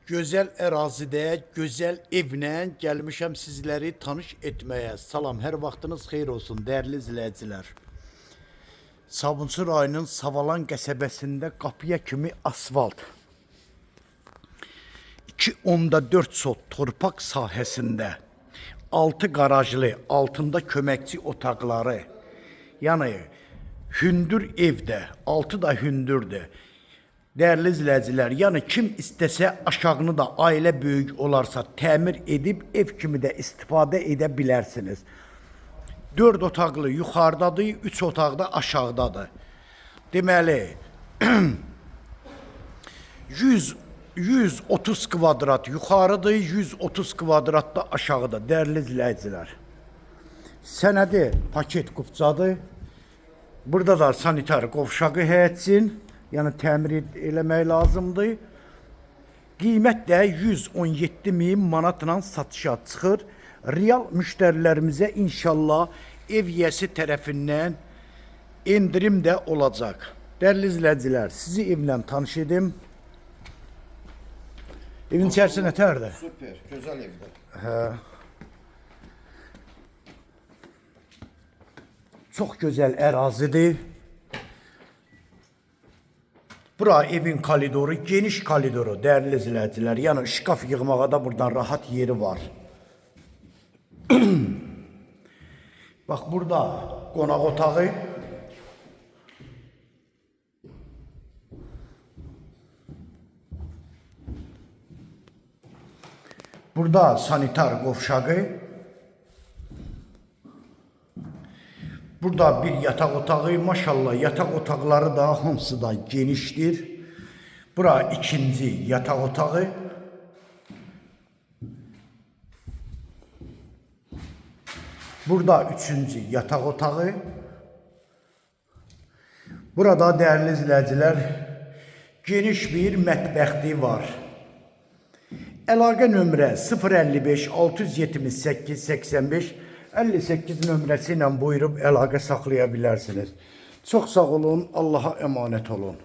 Gözəl ərazidə, gözəl evlə gəlmişəm sizləri tanış etməyə. Salam, hər vaxtınız xeyir olsun, dəyərli izləyicilər. Sabunçu rayonunun Savalan qəsəbəsində qapıya kimi asfalt. 2.4 sot torpaq sahəsində 6 qarajlı, altında köməkçi otaqları. Yəni hündür evdə, altı da hündürdür. Değerli izləyicilər, yəni kim istəsə aşağını da ailə böyük olarsa təmir edib ev kimi də istifadə edə bilərsiniz. 4 otaqlı yuxarıdadır, 3 otaqda aşağıdadır. Deməli 130 kvadrat yuxarıdır, 130 kvadrat da aşağıda. Değerli izləyicilər, sənədi paket qubcadır. Burada da sanitar qovşağı həyətsin. Yəni təmir eləmək lazımdır. Qiymət də 117.000 manatla satışa çıxır. Real müştərilərimizə inşallah ev yiyəsi tərəfindən endirim də olacaq. Dəyərli izləyicilər, sizi evlə tanış edim. Evin içərisi nətərdir? Süper, gözəl evdir. Çox gözəl ərazidir. Bura evin koridoru, geniş koridoru, değerli izləyicilər. Yəni şkaf yığmağa da buradan rahat yeri var. Bax burada qonaq otağı. Burada sanitar qovşağı. Burada bir yatak otağı, maşallah yatak otaqları da hamısı da genişdir. Bura ikinci yatak otağı. Burada üçüncü yatak otağı. Burada değerli izləyicilər geniş bir mətbəxti var. Əlaqə nömrə 055 678 85 58 nömrəsi ilə buyurub əlaqə saxlaya bilərsiniz. Çox sağ olun, Allah'a emanet olun.